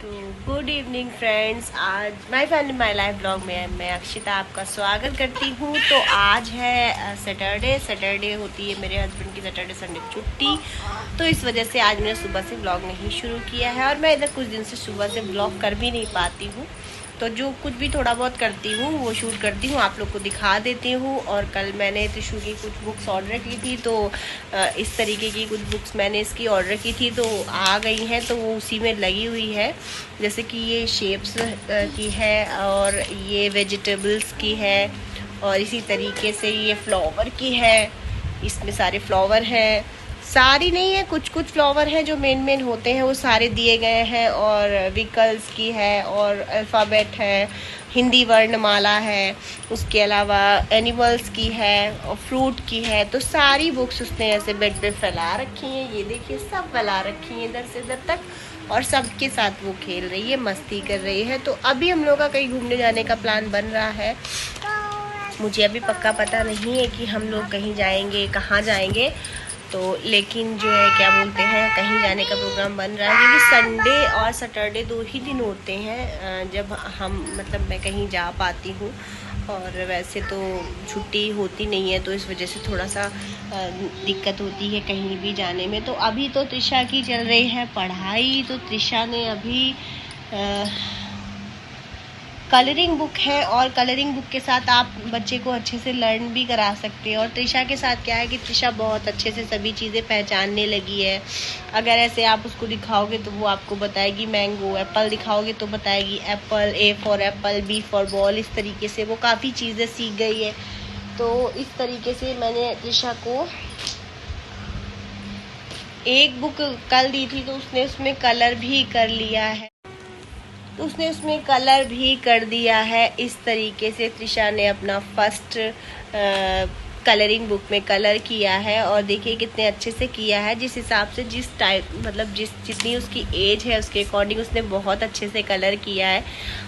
तो good evening friends, आज my family my life blog में मैं अक्षिता आपका स्वागत करती हूँ। तो आज है सैटरडे होती है मेरे हस्बैंड की सैटरडे संडे छुट्टी। तो इस वजह से आज मैंने सुबह से ब्लॉग नहीं शुरू किया है और मैं इधर कुछ दिन से सुबह से ब्लॉग कर भी नहीं पाती हूँ। तो जो कुछ भी थोड़ा बहुत करती हूँ वो शूट करती हूँ, आप लोग को दिखा देती हूँ। और कल मैंने त्रिशु की कुछ बुक्स ऑर्डर की थी, तो इस तरीके की कुछ बुक्स मैंने इसकी ऑर्डर की थी तो आ गई हैं, तो वो उसी में लगी हुई है। जैसे कि ये शेप्स की है और ये वेजिटेबल्स की है और इसी तरीके से ये फ्लावर की है। इसमें सारे फ्लावर हैं, सारी नहीं है, कुछ कुछ फ्लावर हैं जो मेन होते हैं वो सारे दिए गए हैं। और व्हीकल्स की है और अल्फ़ाबेट है, हिंदी वर्णमाला है, उसके अलावा एनिमल्स की है और फ्रूट की है। तो सारी बुक्स उसने ऐसे बेड पे फैला रखी हैं, ये देखिए सब फैला रखी हैं इधर से इधर तक। और सबके साथ वो खेल रही है, मस्ती कर रही है। तो अभी हम लोग का कहीं घूमने जाने का प्लान बन रहा है। मुझे अभी पक्का पता नहीं है कि हम लोग कहीं जाएंगे, कहाँ जाएंगे। तो लेकिन जो है क्या बोलते हैं, कहीं जाने का प्रोग्राम बन रहा है, क्योंकि संडे और सैटरडे 2 ही दिन होते हैं जब हम मैं कहीं जा पाती हूँ। और वैसे तो छुट्टी होती नहीं है, तो इस वजह से थोड़ा सा दिक्कत होती है कहीं भी जाने में। तो अभी तो त्रिशा की चल रही है पढ़ाई। तो त्रिशा ने अभी कलरिंग बुक है और कलरिंग बुक के साथ आप बच्चे को अच्छे से लर्न भी करा सकते हैं। और त्रिशा के साथ क्या है कि त्रिशा बहुत अच्छे से सभी चीज़ें पहचानने लगी है। अगर ऐसे आप उसको दिखाओगे तो वो आपको बताएगी मैंगो, एप्पल दिखाओगे तो बताएगी apple, A for apple, B for ball. इस तरीके से वो काफ़ी चीज़ें सीख गई है। तो इस तरीके से मैंने त्रिशा को एक बुक कल दी थी, तो उसने उसमें कलर भी कर लिया है। तो उसने उसमें कलर भी कर दिया है। इस तरीके से त्रिशा ने अपना फर्स्ट कलरिंग बुक में कलर किया है। और देखिए कितने अच्छे से किया है, जिस हिसाब से जिस टाइप जितनी उसकी एज है उसके अकॉर्डिंग उसने बहुत अच्छे से कलर किया है।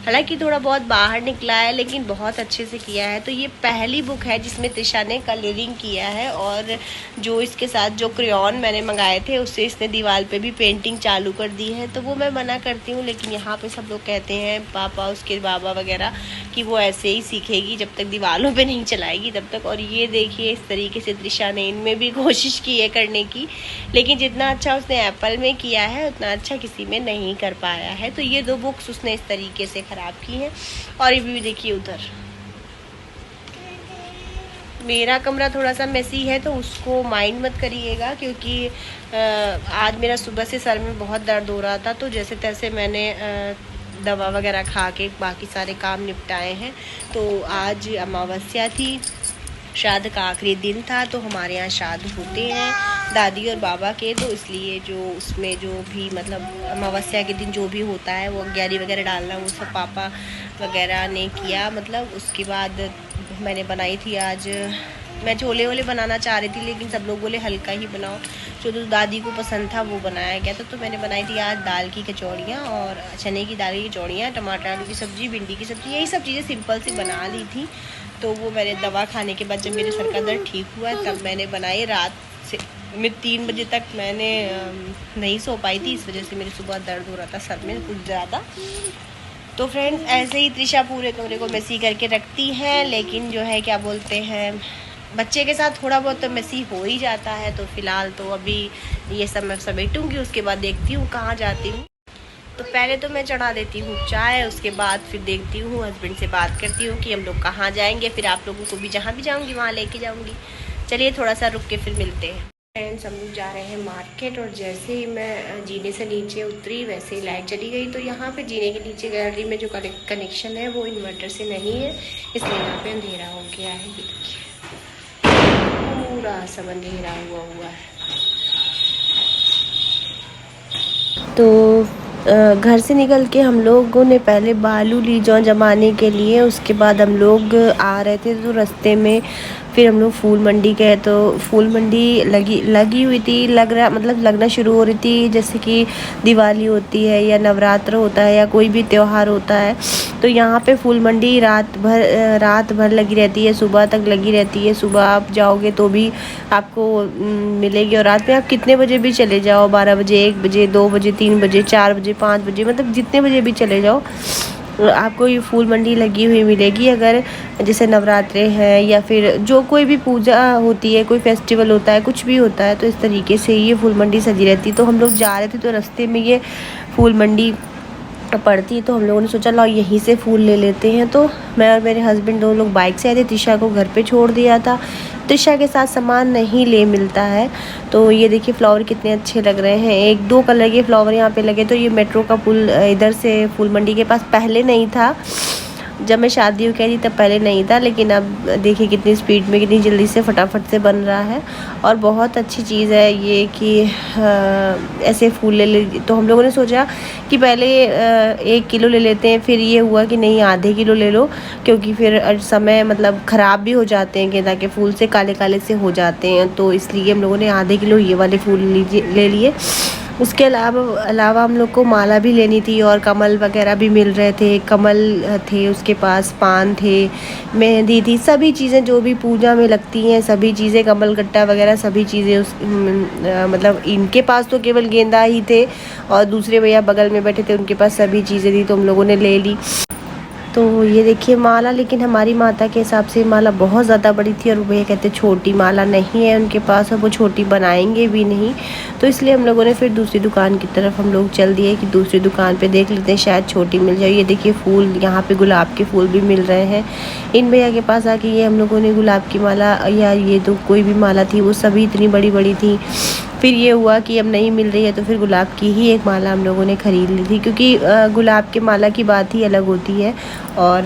हालांकि थोड़ा बहुत बाहर निकला है लेकिन बहुत अच्छे से किया है। तो ये पहली बुक है जिसमें त्रिशा ने कलरिंग किया है। और जो इसके साथ जो क्रेयॉन मैंने मंगाए थे उससे इसने दीवार पे भी पेंटिंग चालू कर दी है। तो वो मैं मना करती हूँ, लेकिन यहाँ पे सब लोग कहते हैं, पापा उसके बाबा वगैरह, कि वो ऐसे ही सीखेगी जब तक दीवारों पे नहीं चलाएगी तब तक। और ये देखिए इस तरीके से त्रिशा ने इनमें भी कोशिश की है करने की, लेकिन जितना अच्छा उसने एप्पल में किया है उतना अच्छा किसी में नहीं कर पाया है। तो ये 2 बुक्स उसने इस तरीके से ख़राब की हैं। और ये भी देखिए उधर मेरा कमरा थोड़ा सा मेसी है, तो उसको माइंड मत करिएगा, क्योंकि आज मेरा सुबह से सर में बहुत दर्द हो रहा था। तो जैसे तैसे मैंने दवा वगैरह खा के बाकी सारे काम निपटाए हैं। तो आज अमावस्या थी, श्राद्ध का आखिरी दिन था। तो हमारे यहाँ श्राद्ध होते हैं दादी और बाबा के, तो इसलिए जो उसमें जो भी अमावस्या के दिन जो भी होता है वो अग्यारी वगैरह डालना वो सब पापा वगैरह ने किया। उसके बाद मैंने बनाई थी आज, मैं छोले वोले बनाना चाह रही थी लेकिन सब लोग बोले हल्का ही बनाओ। जो तो दादी को पसंद था वो बनाया गया था। तो मैंने बनाई थी आज दाल की कचौड़ियाँ और चने की दाल की कचौड़ियाँ, टमाटर आलू की सब्ज़ी, भिंडी की सब्ज़ी, यही सब चीज़ें सिंपल सी बना ली थी। तो वो मैंने दवा खाने के बाद जब मेरे सर का दर्द ठीक हुआ तब मैंने बनाई। रात से मैं 3 बजे तक मैंने नहीं सो पाई थी, इस वजह से मेरी सुबह दर्द हो रहा था सर में कुछ ज़्यादा। तो फ्रेंड्स, ऐसे ही त्रिशा पूरे कमरे को मेसी करके रखती है, लेकिन जो है क्या बोलते हैं, बच्चे के साथ थोड़ा बहुत तो मेसी हो ही जाता है। तो फ़िलहाल तो अभी ये सब मैं समेटूँगी, उसके बाद देखती हूँ कहाँ जाती हूँ। तो पहले तो मैं चढ़ा देती हूँ चाय, उसके बाद फिर देखती हूँ, हस्बैंड से बात करती हूँ कि हम लोग कहाँ जाएंगे। फिर आप लोगों को भी जहाँ भी जाऊँगी वहाँ लेके जाऊँगी। चलिए थोड़ा सा रुक के फिर मिलते हैं। फ्रेंड्स, हम लोग जा रहे हैं मार्केट, और जैसे ही मैं जीने से नीचे उतरी वैसे ही लाइट चली गई। तो यहाँ पे जीने के नीचे गैलरी में जो कनेक्शन है वो इन्वर्टर से नहीं है, इसलिए यहाँ पे अंधेरा हो गया है। ये देखिए पूरा सब अंधेरा हुआ है। तो घर से निकल के हम लोगों ने पहले बालू ली जौ जमाने के लिए, उसके बाद हम लोग आ रहे थे तो रास्ते में फिर हम लोग फूल मंडी गए। तो फूल मंडी लगी हुई थी, लगना शुरू हो रही थी, जैसे कि दिवाली होती है या नवरात्र होता है या कोई भी त्यौहार होता है। तो यहाँ पे फूल मंडी रात भर लगी रहती है, सुबह तक लगी रहती है। सुबह आप जाओगे तो भी आपको मिलेगी, और रात में आप कितने बजे भी चले जाओ, 12 बजे, 1 बजे, 2 बजे, 3 बजे, 4 बजे, 5 बजे, मतलब जितने बजे भी चले जाओ आपको ये फूल मंडी लगी हुई मिलेगी। अगर जैसे नवरात्रे हैं या फिर जो कोई भी पूजा होती है, कोई फेस्टिवल होता है, कुछ भी होता है, तो इस तरीके से ये फूल मंडी सजी रहती है। तो हम लोग जा रहे थे तो रास्ते में ये फूल मंडी पड़ती है, तो हम लोगों ने सोचा लो यहीं से फूल ले लेते हैं। तो मैं और मेरे हस्बैंड दोनों लोग बाइक से आए थे, त्रिशा को घर पे छोड़ दिया था। त्रिशा के साथ सामान नहीं ले मिलता है। तो ये देखिए फ्लावर कितने अच्छे लग रहे हैं, 1-2 कलर के फ्लावर यहाँ पे लगे। तो ये मेट्रो का पुल इधर से फूल मंडी के पास पहले नहीं था, जब मैं शादी कह रही तब पहले नहीं था, लेकिन अब देखिए कितनी स्पीड में, कितनी जल्दी से फटाफट से बन रहा है। और बहुत अच्छी चीज़ है ये कि ऐसे फूल ले तो हम लोगों ने सोचा कि पहले 1 किलो ले लेते हैं, फिर ये हुआ कि नहीं आधे किलो ले लो, क्योंकि फिर समय मतलब ख़राब भी हो जाते हैं, गेंदा के फूल से काले काले से हो जाते हैं। तो इसलिए हम लोगों ने आधे किलो ये वाले फूल ले लिए। उसके अलावा हम लोग को माला भी लेनी थी, और कमल वगैरह भी मिल रहे थे। कमल थे उसके पास, पान थे, मेहंदी थी, सभी चीज़ें जो भी पूजा में लगती हैं, सभी चीज़ें, कमल गट्टा वगैरह सभी चीज़ें मतलब इनके पास तो केवल गेंदा ही थे, और दूसरे भैया बगल में बैठे थे उनके पास सभी चीज़ें थी, तो हम लोगों ने ले ली। तो ये देखिए माला, लेकिन हमारी माता के हिसाब से माला बहुत ज़्यादा बड़ी थी, और भैया कहते छोटी माला नहीं है उनके पास, और वो छोटी बनाएंगे भी नहीं। तो इसलिए हम लोगों ने फिर दूसरी दुकान की तरफ हम लोग चल दिए कि दूसरी दुकान पे देख लेते हैं, शायद छोटी मिल जाए। ये देखिए फूल, यहाँ पे गुलाब के फूल भी मिल रहे हैं। इन भैया के पास आके ये हम लोगों ने गुलाब की माला, या ये तो कोई भी माला थी, वो सभी इतनी बड़ी बड़ी थी। फिर ये हुआ कि अब नहीं मिल रही है, तो फिर गुलाब की ही एक माला हम लोगों ने ख़रीद ली थी, क्योंकि गुलाब के माला की बात ही अलग होती है। और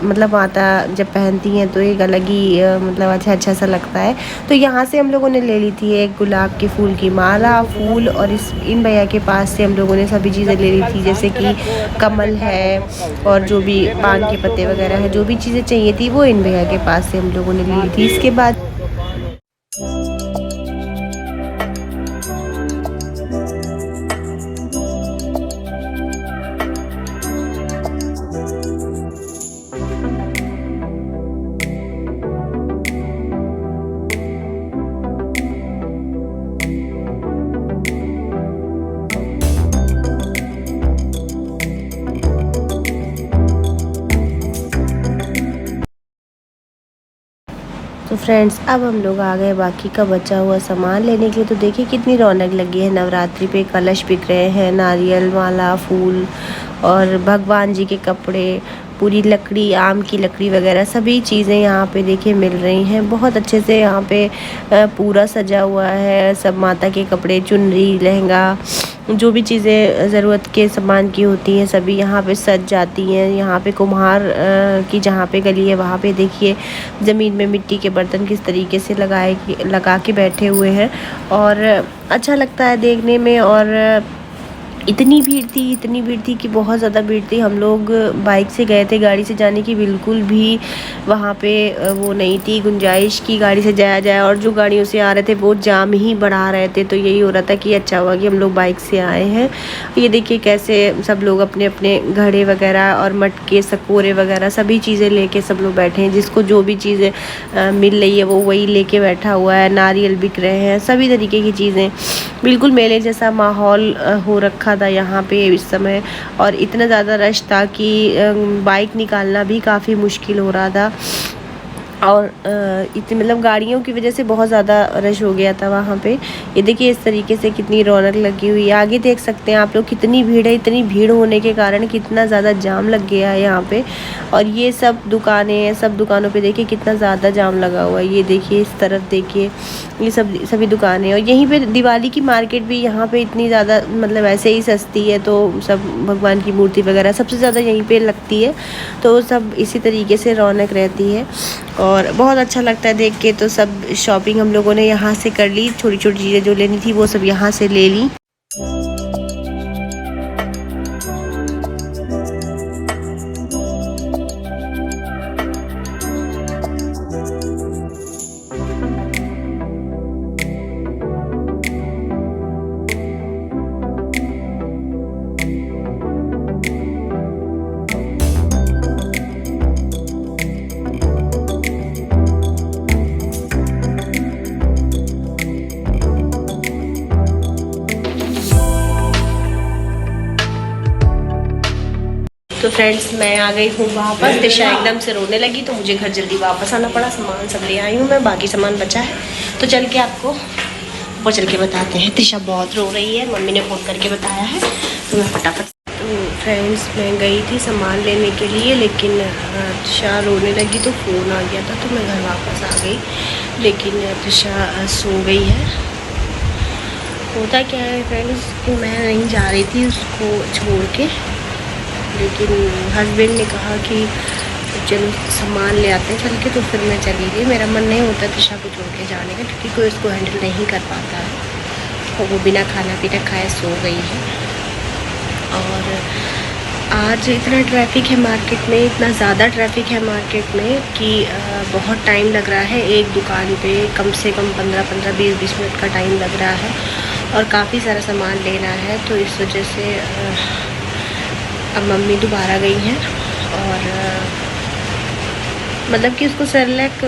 मतलब माता जब पहनती हैं तो एक अलग ही मतलब अच्छा सा लगता है। तो यहाँ से हम लोगों ने ले ली थी एक गुलाब के फूल की माला, फूल, और इन भैया के पास से हम लोगों ने सभी चीज़ें ले ली थी, जैसे कि कमल है, और जो भी पान के पत्ते वगैरह है, जो भी चीज़ें चाहिए थी वो इन भैया के पास से हम लोगों ने ले ली थी। इसके बाद तो फ्रेंड्स अब हम लोग आ गए बाकी का बचा हुआ सामान लेने के लिए। तो देखिए कितनी रौनक लगी है, नवरात्रि पे कलश बिक रहे हैं, नारियल, माला, फूल, और भगवान जी के कपड़े, पूरी लकड़ी, आम की लकड़ी वगैरह सभी चीज़ें यहाँ पे देखिए मिल रही हैं। बहुत अच्छे से यहाँ पे पूरा सजा हुआ है, सब माता के कपड़े, चुनरी, लहंगा, जो भी चीज़ें ज़रूरत के सामान की होती हैं सभी यहाँ पे सज जाती हैं। यहाँ पे कुम्हार की जहाँ पे गली है वहाँ पे देखिए ज़मीन में मिट्टी के बर्तन किस तरीके से लगा के बैठे हुए हैं, और अच्छा लगता है देखने में। और इतनी भीड़ थी कि बहुत ज़्यादा भीड़ थी। हम लोग बाइक से गए थे, गाड़ी से जाने की बिल्कुल भी वहाँ पे वो नहीं थी गुंजाइश की गाड़ी से जाया जाए, और जो गाड़ियों से आ रहे थे वो जाम ही बढ़ा रहे थे। तो यही हो रहा था कि अच्छा हुआ कि हम लोग बाइक से आए हैं। ये देखिए कैसे सब लोग अपने अपने घड़े वगैरह और मटके, सकोरे वगैरह सभी चीज़ें लेके सब लोग बैठे हैं, जिसको जो भी चीज़ें मिल रही है वो वही लेके बैठा हुआ है। नारियल बिक रहे हैं, सभी तरीके की चीज़ें, बिल्कुल मेले जैसा माहौल हो रखा था यहाँ पे इस समय। और इतना ज़्यादा रश था कि बाइक निकालना भी काफ़ी मुश्किल हो रहा था, और इतनी मतलब गाड़ियों की वजह से बहुत ज़्यादा रश हो गया था वहाँ पे। ये देखिए इस तरीके से कितनी रौनक लगी हुई है। आगे देख सकते हैं आप लोग कितनी भीड़ है, इतनी भीड़ होने के कारण कितना ज़्यादा जाम लग गया है यहाँ पे। और ये सब दुकानें हैं, सब दुकानों पे देखिए कितना ज़्यादा जाम लगा हुआ है। ये देखिए इस तरफ देखिए, ये सभी दुकानें, और यहीं पे दिवाली की मार्केट भी यहाँ पे इतनी ज़्यादा मतलब ऐसे ही सस्ती है। तो सब भगवान की मूर्ति वगैरह सबसे ज़्यादा यहीं पे लगती है, तो सब इसी तरीके से रौनक रहती है, और बहुत अच्छा लगता है देख के। तो सब शॉपिंग हम लोगों ने यहाँ से कर ली, छोटी छोटी चीज़ें जो लेनी थी वो सब यहाँ से ले ली। तो फ्रेंड्स मैं आ गई हूँ वापस। दिशा एकदम से रोने लगी तो मुझे घर जल्दी वापस आना पड़ा। सामान सब ले आई हूँ मैं, बाकी सामान बचा है तो चल के आपको ऊपर चल के बताते हैं। दिशा बहुत रो रही है, मम्मी ने फ़ोन करके बताया है तो मैं फटाफट। तो फ्रेंड्स मैं गई थी सामान लेने के लिए, लेकिन दिशा रोने लगी तो फ़ोन आ गया था तो मैं घर वापस आ गई, लेकिन दिशा सो गई है। होता क्या है फ्रेंड्स कि मैं नहीं जा रही थी उसको छोड़ के, लेकिन हस्बैंड ने कहा कि चलो सामान ले आते हैं चल के, तो फिर मैं चली गई। मेरा मन नहीं होता दिशा को छोड़ के जाने का, क्योंकि कोई उसको हैंडल नहीं कर पाता है और वो बिना खाना पीना खाए सो गई है। और आज इतना ट्रैफिक है मार्केट में, इतना ज़्यादा ट्रैफिक है मार्केट में कि बहुत टाइम लग रहा है। एक दुकान पे कम से कम 15-15, 20-20 मिनट का टाइम लग रहा है और काफ़ी सारा सामान लेना है। तो इस वजह से अब मम्मी दोबारा गई हैं और मतलब कि उसको सेरेलैक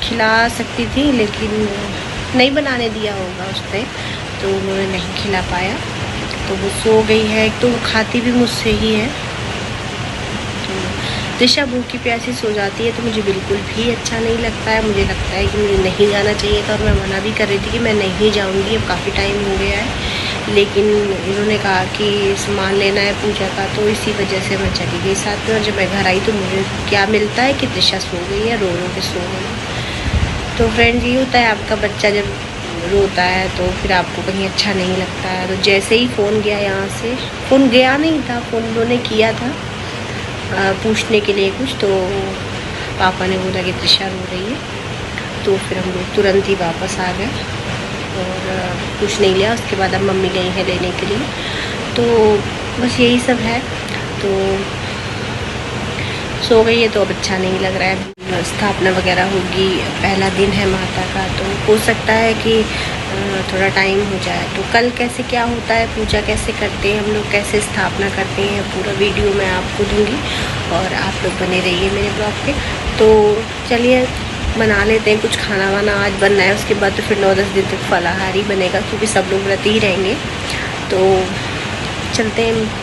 खिला सकती थी, लेकिन नहीं बनाने दिया होगा उस पर, तो उन्होंने नहीं खिला पाया। तो वो सो गई है। एक तो वो खाती भी मुझसे ही है। तो दिशा भूखी प्यासी सो जाती है तो मुझे बिल्कुल भी अच्छा नहीं लगता है। मुझे लगता है कि मुझे नहीं जाना चाहिए था और मैं मना भी कर रही थी कि मैं नहीं जाऊंगी, अब काफ़ी टाइम हो गया है। लेकिन इन्होंने कहा कि सामान लेना है पूजा का, तो इसी वजह से मैं चली गई साथ में। और जब मैं घर आई तो मुझे क्या मिलता है कि दिशा सो गई है, रो रो के सो गई। तो फ्रेंड्स ये होता है, आपका बच्चा जब रोता है तो फिर आपको कहीं अच्छा नहीं लगता है। तो जैसे ही फ़ोन गया यहाँ से, फ़ोन गया नहीं था, फ़ोन उन्होंने किया था पूछने के लिए कुछ, तो पापा ने बोला कि दिशा रो रही है, तो फिर हम लोग तुरंत ही वापस आ गए और कुछ नहीं लिया। उसके बाद अब मम्मी गई है लेने के लिए। तो बस यही सब है। तो सो गई है तो अब अच्छा नहीं लग रहा है। स्थापना वगैरह होगी, पहला दिन है माता का, तो हो सकता है कि थोड़ा टाइम हो जाए। तो कल कैसे क्या होता है, पूजा कैसे करते हैं हम लोग, कैसे स्थापना करते हैं, पूरा वीडियो मैं आपको दूंगी और आप लोग बने रहिए मेरे ब्लॉग पे। तो चलिए बना लेते हैं कुछ खाना वाना, आज बनना है। उसके बाद तो फिर 9-10 दिन तक फलाहारी बनेगा, क्योंकि सब लोग व्रत ही रहेंगे। तो चलते हैं